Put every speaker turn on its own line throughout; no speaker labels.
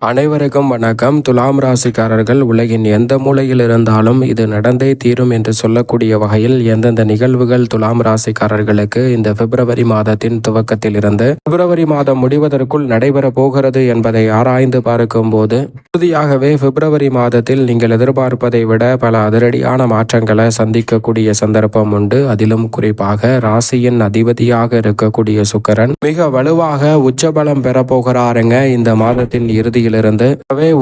அனைவருக்கும் வணக்கம். துலாம் ராசிக்காரர்கள் உலகின் எந்த மூலையில் இருந்தாலும் இது நடந்தே தீரும் என்று சொல்லக்கூடிய வகையில் எந்தெந்த நிகழ்வுகள் துலாம் ராசிக்காரர்களுக்கு இந்த பிப்ரவரி மாதத்தின் துவக்கத்தில் இருந்து பிப்ரவரி மாதம் முடிவதற்குள் நடைபெற போகிறது என்பதை ஆராய்ந்து பார்க்கும் போது உறுதியாகவே பிப்ரவரி மாதத்தில் நீங்கள் எதிர்பார்ப்பதை விட பல அதிரடியான மாற்றங்களை சந்திக்கக்கூடிய சந்தர்ப்பம் உண்டு. அதிலும் குறிப்பாக ராசியின் அதிபதியாக இருக்கக்கூடிய சுக்கிரன் மிக வலுவாக உச்சபலம் பெற போகிறாருங்க இந்த மாதத்தின் இறுதியில் இருந்து.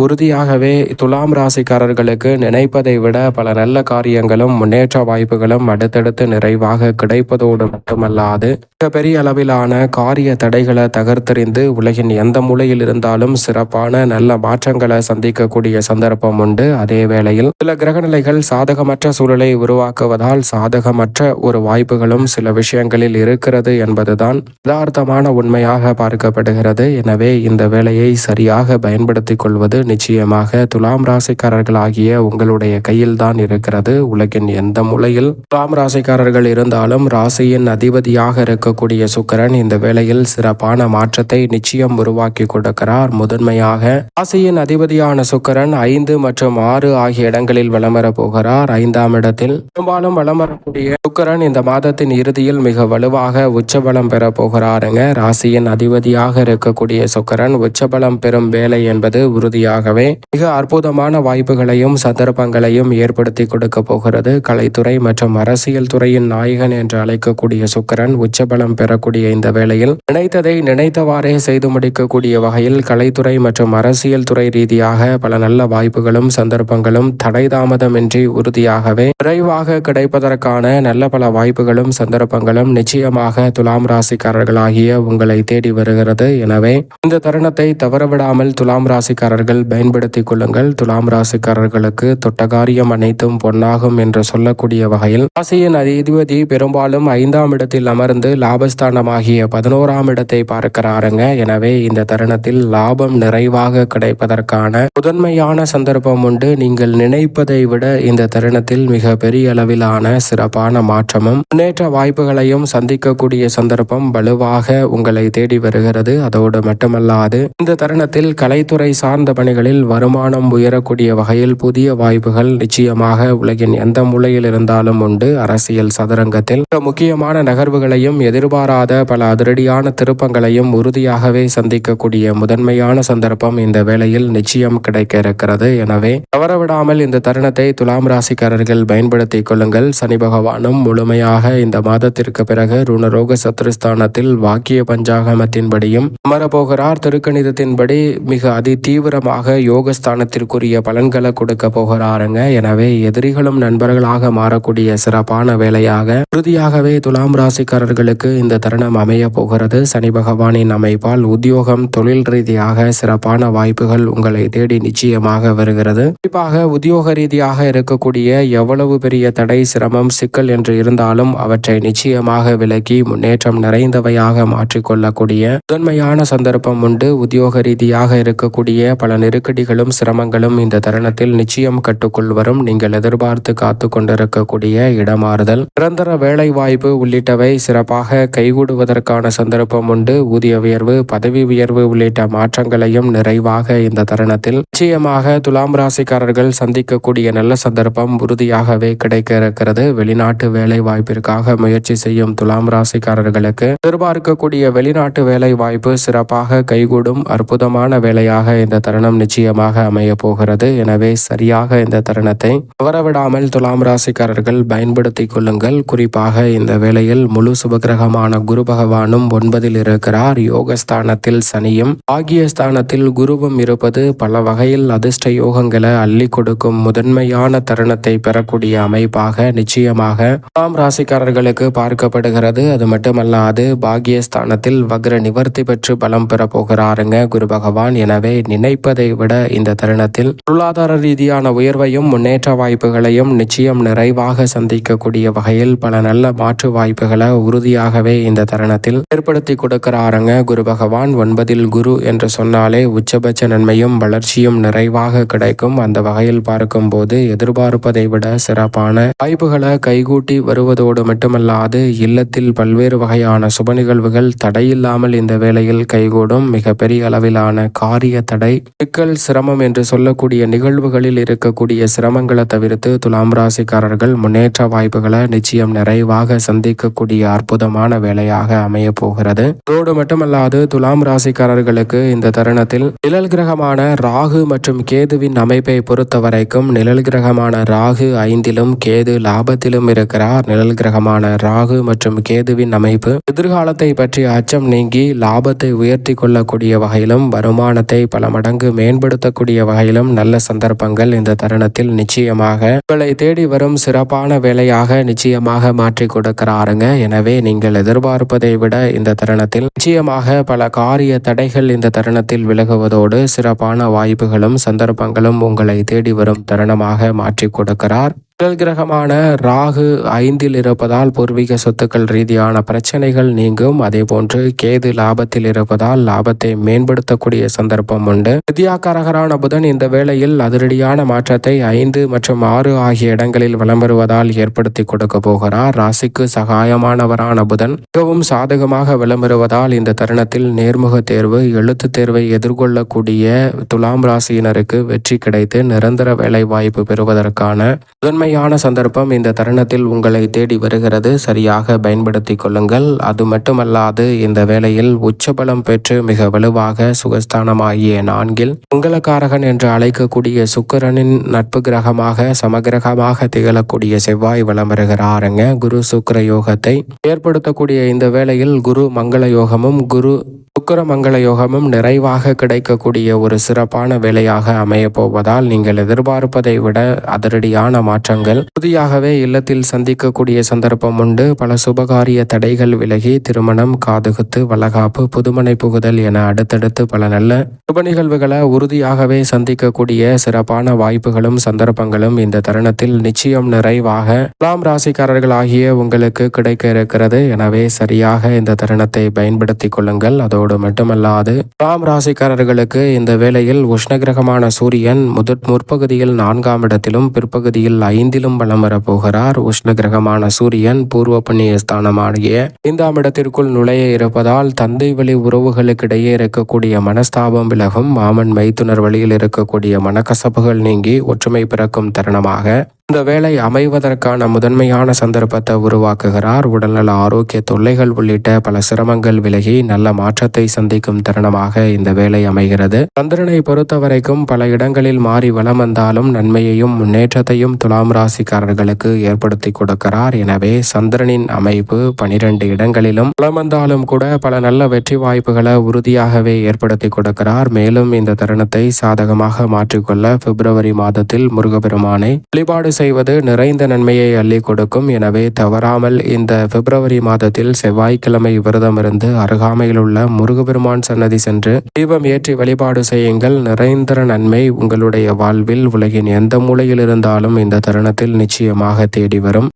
உறுதியாகவே துலாம் ராசிக்காரர்களுக்கு நினைப்பதை விட பல நல்ல காரியங்களும் முன்னேற்ற வாய்ப்புகளும் அடுத்தடுத்து நிறைவாக கிடைப்பதோடு மட்டுமல்லாது மிகப்பெரிய அளவிலான காரிய தடைகளை தகர்த்தெறிந்து உலகின் எந்த மூலையில் இருந்தாலும் சிறப்பான நல்ல மாற்றங்களை சந்திக்கக்கூடிய சந்தர்ப்பம் உண்டு. அதே வேளையில் சில கிரகநிலைகள் சாதகமற்ற சூழலை உருவாக்குவதால் சாதகமற்ற ஒரு வாய்ப்புகளும் சில விஷயங்களில் இருக்கிறது என்பதுதான் யதார்த்தமான உண்மையாக பார்க்கப்படுகிறது. எனவே இந்த வேலையை சரியாக பயன்படுத்திக் கொள்வது நிச்சயமாக துலாம் ராசிக்காரர்களாகிய உங்களுடைய கையில் தான் இருக்கிறது. உலகின் எந்த மூலையில் துலாம் ராசிக்காரர்கள் இருந்தாலும் ராசியின் அதிபதியாக இருக்கக்கூடிய சுக்கிரன் இந்த வேளையில் சிறப்பான மாற்றத்தை நிச்சயம் உருவாக்கி கொடுக்கிறார். முதன்மையாக ராசியின் அதிபதியான சுக்கிரன் 5 மற்றும் 6 ஆகிய இடங்களில் வலம் வர போகிறார். 5ஆம் இடத்தில் பெரும்பாலும் வலம் வரக்கூடிய சுக்கிரன் இந்த மாதத்தின் இறுதியில் மிக வலுவாக உச்சபலம் பெற போகிறாருங்க. ராசியின் அதிபதியாக இருக்கக்கூடிய சுக்கிரன் உச்சபலம் பெறும் வேலை என்பது உறுதியாகவே மிக அற்புதமான வாய்ப்புகளையும் சந்தர்ப்பங்களையும் ஏற்படுத்தி கொடுக்க போகிறது. கலைத்துறை மற்றும் அரசியல் துறையின் நாயகன் என்று அழைக்கக்கூடிய சுக்கிரன் உச்சபலம் பெறக்கூடிய இந்த வேளையில் நினைத்ததை நினைத்தவாறே செய்து முடிக்கக்கூடிய வகையில் கலைத்துறை மற்றும் அரசியல் துறை ரீதியாக பல நல்ல வாய்ப்புகளும் சந்தர்ப்பங்களும் தடை தாமதமின்றி உறுதியாகவே விரைவாக கிடைப்பதற்கான நல்ல பல வாய்ப்புகளும் சந்தர்ப்பங்களும் நிச்சயமாக துலாம் ராசிக்காரர்களாகிய உங்களை தேடி வருகிறது. எனவே இந்த தருணத்தை தவறவிடாமல் துலாம் ராசிக்காரர்கள் பயன்படுத்திக் கொள்ளுங்கள். துலாம் ராசிக்காரர்களுக்கு தொட்ட காரியம் அனைத்தும் பொன்னாகும் என்று சொல்லக்கூடிய வகையில் ராசியின் அதிபதி பெரும்பாலும் 5ஆம் இடத்தில் அமர்ந்து லாபஸ்தானமாகிய 11ஆம் இடத்தை பார்க்கிறாருங்க. எனவே இந்த தருணத்தில் லாபம் நிறைவாக கிடைப்பதற்கான முதன்மையான சந்தர்ப்பம் உண்டு. நீங்கள் நினைப்பதை விட இந்த தருணத்தில் மிக பெரிய அளவிலான சிறப்பான மாற்றமும் முன்னேற்ற வாய்ப்புகளையும் சந்திக்கக்கூடிய சந்தர்ப்பம் வலுவாக உங்களை தேடி வருகிறது. அதோடு மட்டுமல்லாது இந்த தருணத்தில் கலைத்துறை சார்ந்த பணிகளில் வருமானம் உயரக்கூடிய வகையில் புதிய வாய்ப்புகள் நிச்சயமாக உலகின் எந்த மூலையில் இருந்தாலும் உண்டு. அரசியல் சதுரங்கத்தில் முக்கியமான நகர்வுகளையும் எதிர்பாராத பல அதிரடியான திருப்பங்களையும் உறுதியாகவே சந்திக்கக்கூடிய முதன்மையான சந்தர்ப்பம் இந்த வேளையில் நிச்சயம் கிடைக்க இருக்கிறது. எனவே தவறவிடாமல் இந்த தருணத்தை துலாம் ராசிக்காரர்கள் பயன்படுத்திக் கொள்ளுங்கள். சனி பகவானும் முழுமையாக இந்த மாதத்திற்கு பிறகு ருணரோக சத்ருஸ்தானத்தில் வாக்கிய பஞ்சாகமத்தின்படியும் அமரப்போகிறார். திருக்கணிதத்தின்படி மிக அதி தீவிரமாக யோகஸ்தானத்திற்குரிய பலன்களை கொடுக்க போகிறாருங்க. எனவே எதிரிகளும் நண்பர்களாக மாறக்கூடிய சிறப்பான வேலையாக உறுதியாகவே துலாம் ராசிக்காரர்களுக்கு இந்த தருணம் அமைய போகிறது. சனி பகவானின் அமைப்பால் உத்தியோகம் தொழில் ரீதியாக சிறப்பான வாய்ப்புகள் உங்களை தேடி நிச்சயமாக வருகிறது. குறிப்பாக உத்தியோக ரீதியாக இருக்கக்கூடிய எவ்வளவு பெரிய தடை சிரமம் சிக்கல் என்று இருந்தாலும் அவற்றை நிச்சயமாக விலக்கி முன்னேற்றம் நிறைந்தவையாக மாற்றிக்கொள்ளக்கூடிய முதன்மையான சந்தர்ப்பம் உண்டு. உத்தியோக ரீதியாக இருக்கக்கூடிய பல நெருக்கடிகளும் சிரமங்களும் இந்த தருணத்தில் நிச்சயம் கட்டுக்குள் வரும். நீங்கள் எதிர்பார்த்து காத்து கொண்டிருக்கக்கூடிய இடமாறுதல் நிரந்தர வேலை வாய்ப்பு உள்ளிட்டவை சிறப்பாக கைகூடுவதற்கான சந்தர்ப்பம் உண்டு. ஊதிய உயர்வு பதவி உயர்வு உள்ளிட்ட மாற்றங்களையும் நிறைவாக இந்த தருணத்தில் நிச்சயமாக துலாம் ராசிக்காரர்கள் சந்திக்கக்கூடிய நல்ல சந்தர்ப்பம் உறுதியாகவே கிடைக்க இருக்கிறது. வெளிநாட்டு வேலை வாய்ப்பிற்காக முயற்சி செய்யும் துலாம் ராசிக்காரர்களுக்கு எதிர்பார்க்கக்கூடிய வெளிநாட்டு வேலை வாய்ப்பு சிறப்பாக கைகூடும் அற்புதமான வேலையாக இந்த தருணம் நிச்சயமாக அமைய போகிறது. எனவே சரியாக இந்த தருணத்தை தவறவிடாமல் துலாம் ராசிக்காரர்கள் பயன்படுத்திக் கொள்ளுங்கள். குறிப்பாக இந்த வேளையில் முழு சுபகிரகமான குரு பகவானும் 9இல் இருக்கிறார். யோகஸ்தானத்தில் சனியும் பாகியஸ்தானத்தில் குருவும் இருப்பது பல வகையில் அதிர்ஷ்ட யோகங்களை அள்ளி கொடுக்கும் முதன்மையான தருணத்தை பெறக்கூடிய அமைப்பாக நிச்சயமாக துலாம் ராசிக்காரர்களுக்கு பார்க்கப்படுகிறது. அது மட்டுமல்லாது பாகியஸ்தானத்தில் வக்ர நிவர்த்தி பெற்று பலம் பெற போகிறாருங்க குரு பகவான். எனவே நினைப்பதை விட இந்த தருணத்தில் பொருளாதார ரீதியான உயர்வையும் முன்னேற்ற வாய்ப்புகளையும் நிச்சயம் நிறைவாக சந்திக்கக்கூடிய வகையில் பல நல்ல மாற்று வாய்ப்புகளை உறுதியாகவே இந்த தருணத்தில் ஏற்படுத்தி கொடுக்கிறாருங்க குரு பகவான். 9இல் குரு என்று சொன்னாலே உச்சபட்ச நன்மையும் வளர்ச்சியும் நிறைவாக கிடைக்கும். அந்த வகையில் பார்க்கும் போது எதிர்பார்ப்பதை விட சிறப்பான வாய்ப்புகளை கைகூட்டி வருவதோடு மட்டுமல்லாது இல்லத்தில் பல்வேறு வகையான சுப நிகழ்வுகள் தடையில்லாமல் இந்த வேளையில் கைகூடும். மிக பெரிய அளவிலான காரிய காரிய தடை, சிக்கல், சிரமம் என்று சொல்லக்கூடிய நிகழ்வுகளில் இருக்கக்கூடிய சிரமங்களை தவிர்த்து துலாம் ராசிக்காரர்கள் முன்னேற்ற வாய்ப்புகளை நிச்சயம் நிறைவாக சந்திக்கக்கூடிய அற்புதமான வேலையாக அமைய போகிறது. அதோடு மட்டுமல்லாது துலாம் ராசிக்காரர்களுக்கு இந்த தருணத்தில் நிழல் கிரகமான ராகு மற்றும் கேதுவின் அமைப்பை பொறுத்த வரைக்கும் நிழல் கிரகமான ராகு 5லும் கேது லாபத்திலும் இருக்கிறார். நிழல் கிரகமான ராகு மற்றும் கேதுவின் அமைப்பு எதிர்காலத்தை பற்றி அச்சம் நீங்கி லாபத்தை உயர்த்தி கொள்ளக்கூடிய வகையிலும் வருமானத்தை பல மடங்கு மேம்படுத்தக்கூடிய வகையிலும் நல்ல சந்தர்ப்பங்கள் இந்த தருணத்தில் நிச்சயமாக உங்களை தேடி வரும் சிறப்பான வேலையாக நிச்சயமாக மாற்றி கொடுக்கிறாருங்க. எனவே நீங்கள் எதிர்பார்ப்பதை விட இந்த தருணத்தில் நிச்சயமாக பல காரிய தடைகள் இந்த தருணத்தில் விலகுவதோடு சிறப்பான வாய்ப்புகளும் சந்தர்ப்பங்களும் உங்களை தேடி வரும் தருணமாக மாற்றி கொடுக்கிறார். நிழல் கிரகமான ராகு 5ல் இருப்பதால் பூர்வீக சொத்துக்கள் ரீதியான பிரச்சனைகள் நீங்கும். அதே போன்று கேது லாபத்தில் இருப்பதால் லாபத்தை மேம்படுத்தக்கூடிய சந்தர்ப்பம் உண்டு. வித்யாகாரகரான புதன் இந்த வேளையில் அதிரடியான மாற்றத்தை 5 மற்றும் 6 ஆகிய இடங்களில் வலம் வருவதால் ஏற்படுத்தி கொடுக்க போகிறார். ராசிக்கு சகாயமானவரான புதன் மிகவும் சாதகமாக வலம் வருவதால் இந்த தருணத்தில் நேர்முக தேர்வு, எழுத்து தேர்வை எதிர்கொள்ளக்கூடிய துலாம் ராசியினருக்கு வெற்றி கிடைத்து நிரந்தர வேலை வாய்ப்பு பெறுவதற்கான முதன்மை சந்தர்ப்பம் இந்த தருணத்தில் உங்களை தேடி வருகிறது. சரியாக பயன்படுத்திக் கொள்ளுங்கள். அது மட்டுமல்லாது இந்த வேளையில் உச்சபலம் பெற்று மிக வலுவாக சுகஸ்தானமாகிய 4ல் மங்களகாரகன் என்று அழைக்கக்கூடிய சுக்கிரனின் நட்பு கிரகமாக சமகிரகமாக திகழக்கூடிய செவ்வாய் வலம் வருகிறாருங்க. குரு சுக்கிர யோகத்தை ஏற்படுத்தக்கூடிய இந்த வேளையில் குரு மங்கள யோகமும் குரு சுக்கிர மங்கள யோகமும் நிறைவாக கிடைக்கக்கூடிய ஒரு சிறப்பான வேலையாக அமைய போவதால் நீங்கள் எதிர்பார்ப்பதை விட அதிரடியான மாற்றங்கள் உறுதியாகவே இல்லத்தில் சந்திக்கக்கூடிய சந்தர்ப்பம் உண்டு. பல சுபகாரிய தடைகள் விலகி திருமணம், காதுகுத்து, வளகாப்பு, புதுமனை புகுதல் என அடுத்தடுத்து பல நல்ல சுப நிகழ்வுகளை உறுதியாகவே சந்திக்கக்கூடிய சிறப்பான வாய்ப்புகளும் சந்தர்ப்பங்களும் இந்த தருணத்தில் நிச்சயம் நிறைவாக துலாம் ராசிக்காரர்கள் ஆகிய உங்களுக்கு கிடைக்க இருக்கிறது. எனவே சரியாக இந்த தருணத்தை பயன்படுத்திக் கொள்ளுங்கள். அதோடு மட்டுமல்லாது துலாம் ராசிக்காரர்களுக்கு இந்த வேளையில் உஷ்ணகிரகமான சூரியன் முற்பகுதியில் 4ஆம் இடத்திலும் பிற்பகுதியில் 5லும் வலம் வரப்போகிறார். உஷ்ணகிரகமான சூரியன் பூர்வ புண்ணிய ஸ்தானமாகிய 5ஆம் இடத்திற்குள் நுழைய இருப்பதால் தந்தை வழி உறவுகளுக்கிடையே இருக்கக்கூடிய மனஸ்தாபம் விலகும். மாமன் மைத்துனர் வழியில் இருக்கக்கூடிய மனக்கசப்புகள் நீங்கி ஒற்றுமை பிறக்கும் தருணமாக இந்த வேலை அமைவதற்கான முதன்மையான சந்தர்ப்பத்தை உருவாக்குகிறார். உடல்நல ஆரோக்கிய தொல்லைகள் உள்ளிட்ட பல சிரமங்கள் விலகி நல்ல மாற்றத்தை சந்திக்கும் தருணமாக இந்த வேலை அமைகிறது. சந்திரனை பொறுத்த வரைக்கும் பல இடங்களில் மாறி வலம் வந்தாலும் நன்மையையும் முன்னேற்றத்தையும் துலாம் ராசிக்காரர்களுக்கு ஏற்படுத்தி கொடுக்கிறார். எனவே சந்திரனின் அமைப்பு 12 இடங்களிலும் வலம் வந்தாலும் கூட பல நல்ல வெற்றி வாய்ப்புகளை உறுதியாகவே ஏற்படுத்தி கொடுக்கிறார். மேலும் இந்த தருணத்தை சாதகமாக மாற்றிக்கொள்ள பிப்ரவரி மாதத்தில் முருகப்பெருமானை வழிபாடு செய்வது நிறைந்த நன்மையை அள்ளி கொடுக்கும். எனவே தவறாமல் இந்த பிப்ரவரி மாதத்தில் செவ்வாய்க்கிழமை விரதமிருந்து அருகாமையில் உள்ள முருகப்பெருமான் சன்னதி சென்று தீபம் ஏற்றி வழிபாடு செய்யுங்கள். நிறைந்த நன்மை உங்களுடைய வாழ்வில் உலகின் எந்த மூலையில் இருந்தாலும் இந்த தருணத்தில் நிச்சயமாக தேடி வரும்.